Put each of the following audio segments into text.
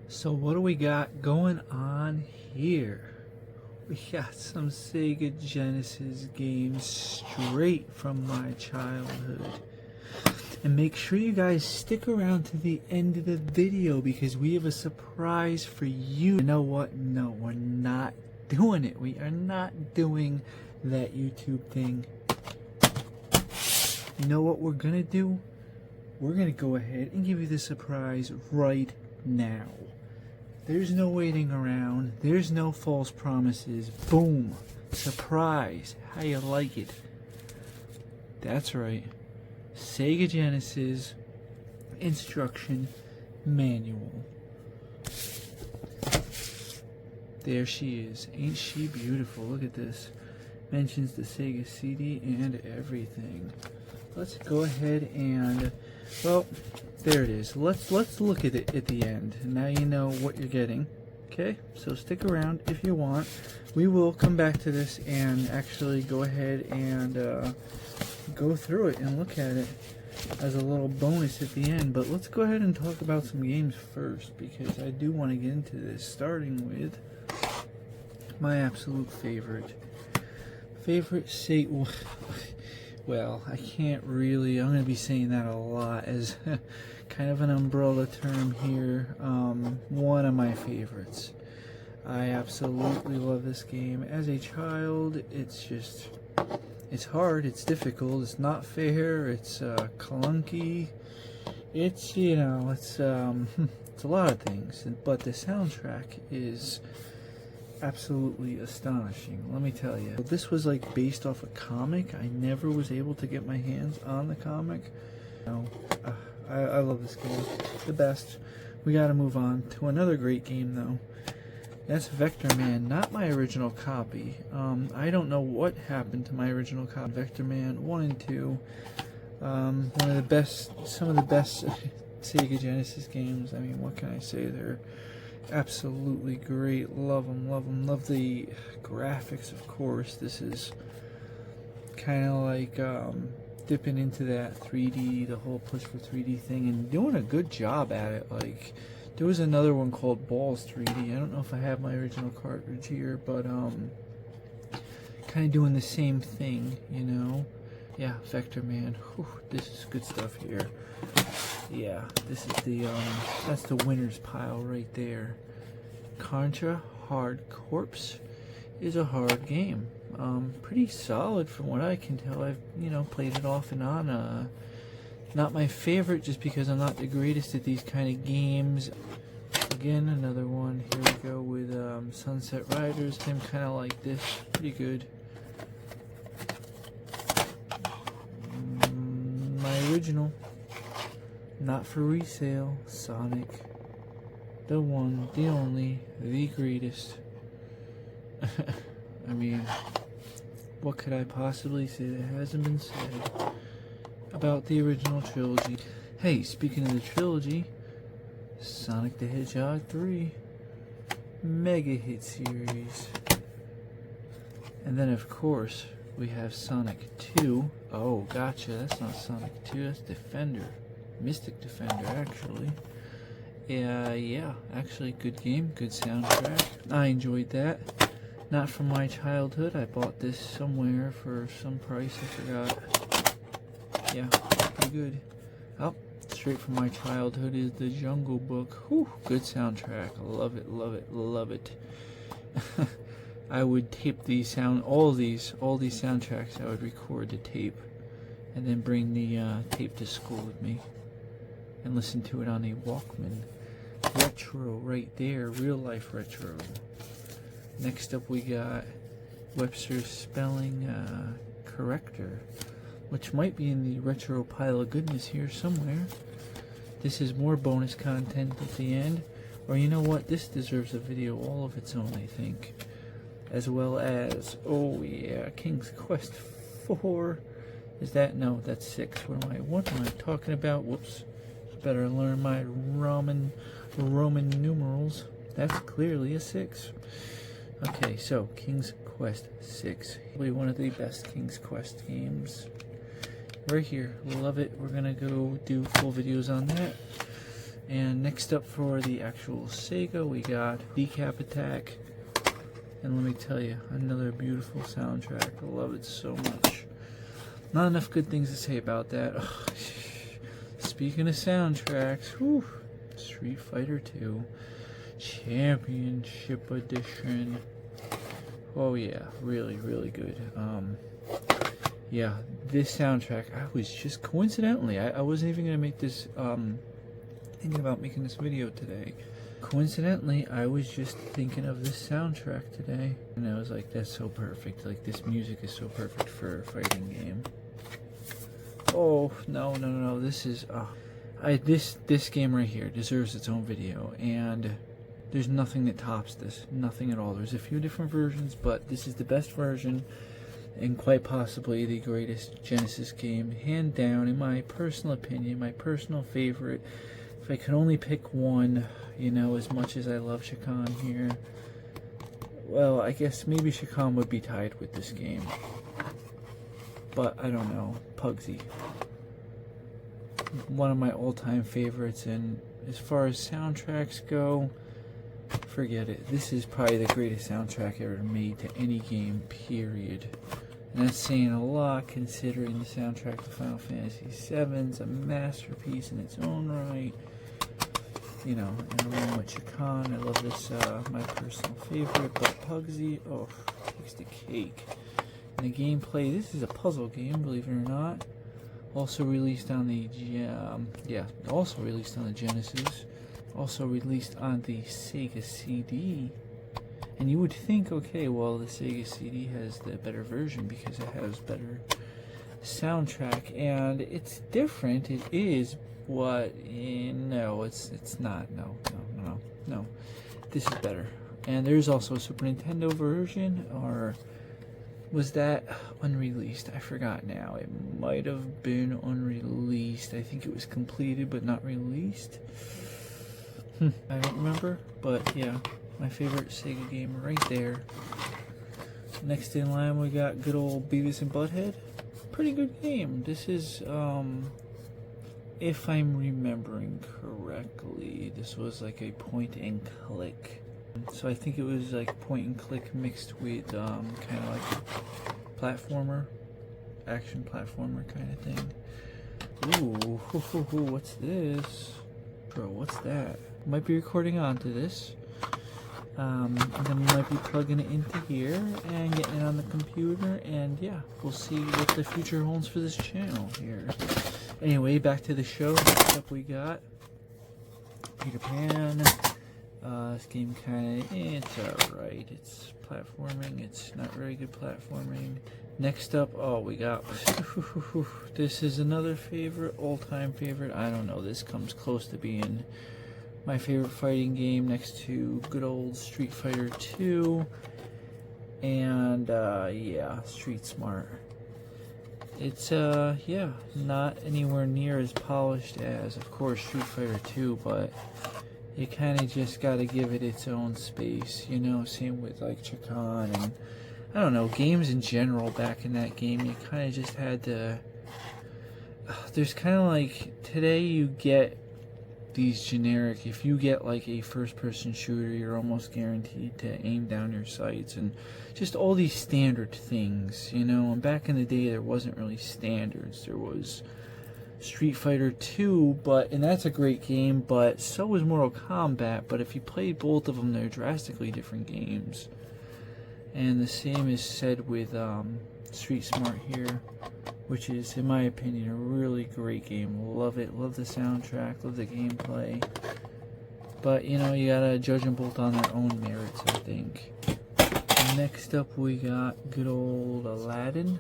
So what do we got going on here? We got some Sega Genesis games straight from my childhood. And make sure you guys stick around to the end of the video because we have a surprise for you. You know what? No, we're not doing it. We are not doing that YouTube thing. You know what we're gonna do? We're gonna go ahead and give you the surprise right now. There's no waiting around. There's no false promises. Boom. Surprise. How you like it? That's right. Sega Genesis instruction manual. There she is. Ain't she beautiful? Look at this. Mentions the Sega CD and everything. Let's go ahead and, well, there it is. Let's look at it at the end. Now you know what you're getting. Okay? So stick around if you want. We will come back to this and actually go ahead and go through it and look at it as a little bonus at the end. But let's go ahead and talk about some games first because I do want to get into this, starting with my absolute favorite Sega. Well, I can't really, I'm going to be saying that a lot as kind of an umbrella term here. One of my favorites. I absolutely love this game. As a child, it's hard, it's difficult, it's not fair, it's clunky. It's, you know, it's a lot of things. But the soundtrack is absolutely astonishing, let me tell you. This was like based off a comic. I never was able to get my hands on the comic. No, I love this game, the best. We gotta move on to another great game though. That's Vector Man, not my original copy. I don't know what happened to my original copy. Vector Man 1 and 2, one of the best, some of the best Sega Genesis games. I mean, what can I say? They're absolutely great. Love them, love them. Love the graphics, of course. This is kind of like dipping into that 3D, the whole push for 3D thing, and doing a good job at it. Like, there was another one called Balls 3D. I don't know if I have my original cartridge here, but kind of doing the same thing, you know. Yeah, Vector Man. Whew, this is good stuff here. Yeah, this is the that's the winner's pile right there. Contra Hard Corps is a hard game. Pretty solid from what I can tell. I've, you know, played it off and on. Not my favorite just because I'm not the greatest at these kind of games. Again, another one. Here we go with Sunset Riders. Him kind of like this. Pretty good. My original. Not for resale. Sonic. The one, the only, the greatest. I mean, what could I possibly say that hasn't been said about the original trilogy? Hey, speaking of the trilogy, Sonic the Hedgehog 3, mega hit series. And then of course, we have Sonic 2. Oh, gotcha, that's not Sonic 2, that's Defender. Mystic Defender, actually. Yeah, actually good game, good soundtrack. I enjoyed that. Not from my childhood. I bought this somewhere for some price, I forgot. Yeah, pretty good. Oh, straight from my childhood is the Jungle Book. Whew, good soundtrack. Love it, love it, love it. I would tape these all these soundtracks. I would record the tape and then bring the tape to school with me and listen to it on a Walkman. Retro right there, real life retro. Next up we got Webster's Spelling Corrector, which might be in the retro pile of goodness here somewhere. This is more bonus content at the end. Or you know what, this deserves a video all of its own, I think. As well as, oh yeah, King's Quest 4. Is that, no, that's 6. What am I talking about? Whoops. Better learn my Roman numerals. That's clearly a 6. Okay, so King's Quest 6. Probably one of the best King's Quest games. Right here. Love it. We're gonna go do full videos on that. And next up for the actual Sega, we got Decap Attack. And let me tell you, another beautiful soundtrack. I love it so much. Not enough good things to say about that. Speaking of soundtracks, whew, Street Fighter 2 Championship Edition. Oh yeah, really, really good. Yeah, this soundtrack, I was just coincidentally, I wasn't even gonna make this, thinking about making this video today. Coincidentally, I was just thinking of this soundtrack today, and I was like, that's so perfect. Like, this music is so perfect for a fighting game. Oh, no, this is, this game right here deserves its own video, and there's nothing that tops this, nothing at all. There's a few different versions, but this is the best version, and quite possibly the greatest Genesis game, hand down, in my personal opinion, my personal favorite. If I could only pick one, you know, as much as I love Shakan here, well, I guess maybe Shakan would be tied with this game. But I don't know, Pugsy. One of my all-time favorites, and as far as soundtracks go, forget it. This is probably the greatest soundtrack ever made to any game, period. And that's saying a lot, considering the soundtrack to Final Fantasy VII is a masterpiece in its own right. You know, and along with Shakan, I love this, my personal favorite, but Pugsy, oh, takes the cake. And the gameplay, this is a puzzle game, believe it or not. Also released on the, also released on the Genesis. Also released on the Sega CD. And you would think, okay, well, the Sega CD has the better version because it has better soundtrack, and it's different. It is what? No, it's not. No. This is better. And there's also a Super Nintendo version, or was that unreleased? I forgot now. It might have been unreleased. I think it was completed but not released. I don't remember, but yeah. My favorite Sega game right there. Next in line we got good old Beavis and Butthead. Pretty good game. This is, if I'm remembering correctly, this was like a point and click. So I think it was like point and click mixed with kind of like platformer, action platformer kind of thing. Ooh, what's this? Bro, what's that? Might be recording onto this. And then we might be plugging it into here and getting it on the computer, and yeah, we'll see what the future holds for this channel here. Anyway, back to the show. Next up we got Peter Pan. This game kind of, it's alright. It's platforming. It's not very good platforming. Next up, oh, we got, this is another favorite, all-time favorite. I don't know, this comes close to being my favorite fighting game next to good old Street Fighter 2 and yeah, Street Smart. It's yeah, not anywhere near as polished as, of course, Street Fighter 2, but you kind of just got to give it its own space, you know. Same with like Shakan and I don't know, games in general. Back in that game, you kind of just had to. There's kind of like today you get these generic, if you get like a first-person shooter, you're almost guaranteed to aim down your sights and just all these standard things, you know. And back in the day there wasn't really standards. There was Street Fighter 2, and that's a great game, but so was Mortal Kombat. But if you played both of them, they're drastically different games. And the same is said with Street Smart here, which is, in my opinion, a really great game. Love it, love the soundtrack, love the gameplay. But, you know, you gotta judge them both on their own merits, I think. Next up, we got good old Aladdin.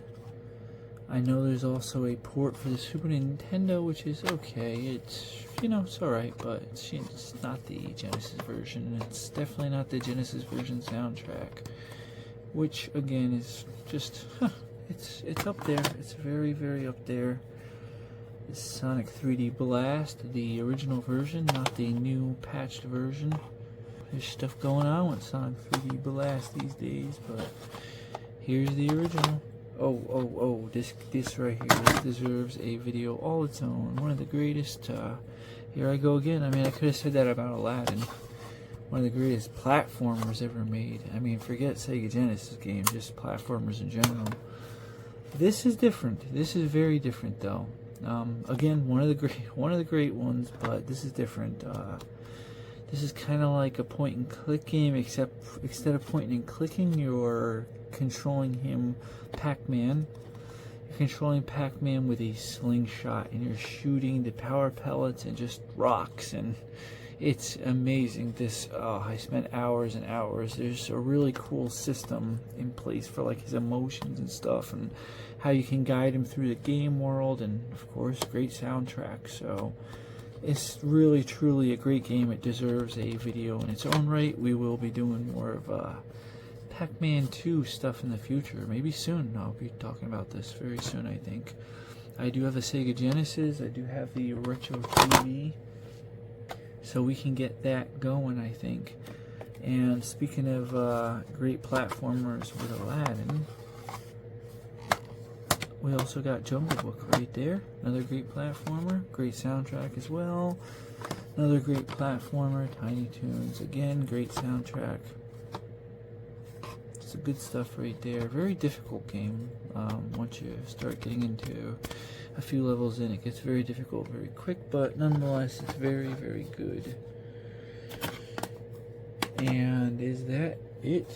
I know there's also a port for the Super Nintendo, which is okay. It's, you know, it's alright, but it's not the Genesis version. It's definitely not the Genesis version soundtrack, which, again, is just, It's up there. It's very, very up there. It's Sonic 3D Blast, the original version, not the new patched version. There's stuff going on with Sonic 3D Blast these days, but here's the original. Oh, this right here, this deserves a video all its own. One of the greatest here I go again. I mean, I could have said that about Aladdin. One of the greatest platformers ever made. I mean, forget Sega Genesis games, just platformers in general. This is different. This is very different, though. Again, one of the great ones, but this is different. This is kind of like a point-and-click game, except instead of pointing and clicking, you're controlling him, Pac-Man. You're controlling Pac-Man with a slingshot, and you're shooting the power pellets and just rocks, and it's amazing. I spent hours and hours. There's a really cool system in place for like his emotions and stuff, and how you can guide him through the game world, and of course, great soundtrack. So it's really, truly a great game. It deserves a video in its own right. We will be doing more of Pac-Man 2 stuff in the future. Maybe soon. I'll be talking about this very soon, I think. I do have a Sega Genesis. I do have the Retro TV. So we can get that going, I think. And speaking of great platformers with Aladdin, we also got Jungle Book right there. Another great platformer. Great soundtrack as well. Another great platformer. Tiny Toons. Again, great soundtrack. It's good stuff right there. Very difficult game. Once you start getting into a few levels in, it gets very difficult very quick, but nonetheless, it's very, very good. And is that it?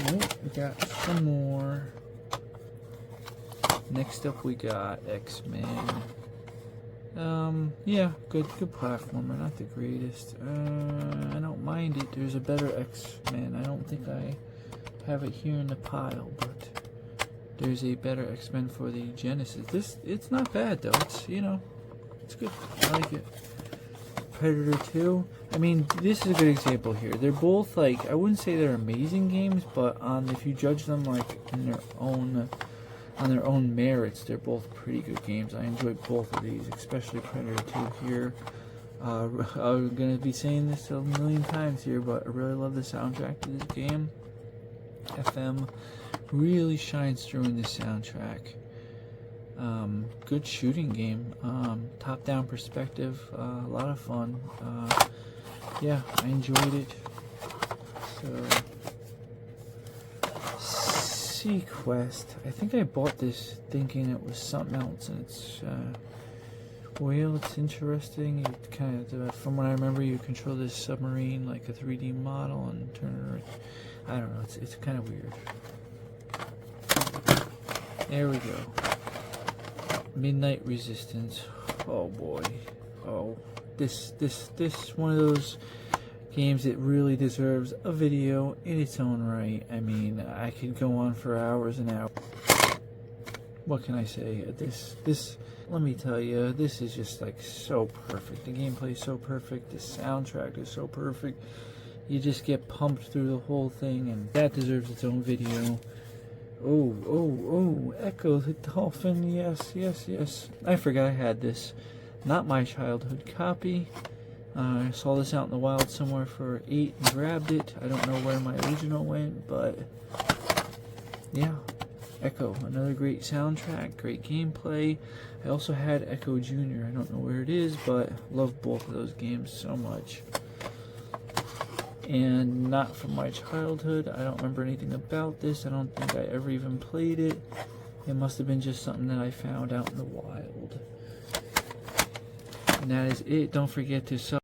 Nope, we got some more. Next up, we got X-Men. Yeah, good platformer, not the greatest. I don't mind it. There's a better X-Men. I don't think I have it here in the pile, but there's a better X-Men for the Genesis. It's not bad though. It's, you know, it's good. I like it. Predator 2. I mean, this is a good example here. They're both like, I wouldn't say they're amazing games, but if you judge them like in their own on their own merits, they're both pretty good games. I enjoyed both of these, especially Predator 2 here. I'm gonna be saying this a million times here, but I really love the soundtrack to this game. FM really shines through in this soundtrack. Good shooting game. Top-down perspective. A lot of fun. Yeah, I enjoyed it. So, Sequest. I think I bought this thinking it was something else, and it's well, it's interesting. It kind of, from what I remember, you control this submarine like a 3D model and turn it. I don't know. It's kind of weird. There we go. Midnight Resistance. Oh boy. Oh, this one of those games that really deserves a video in its own right. I mean, I could go on for hours and hours. What can I say? This. Let me tell you, this is just like so perfect. The gameplay is so perfect. The soundtrack is so perfect. You just get pumped through the whole thing, and that deserves its own video. Oh, Echo the Dolphin, yes. I forgot I had this. Not my childhood copy. I saw this out in the wild somewhere for $8 and grabbed it. I don't know where my original went, but yeah. Echo, another great soundtrack, great gameplay. I also had Echo Jr. I don't know where it is, but love both of those games so much. And not from my childhood. I don't remember anything about this. I don't think I ever even played it. It must have been just something that I found out in the wild. And that is it. Don't forget to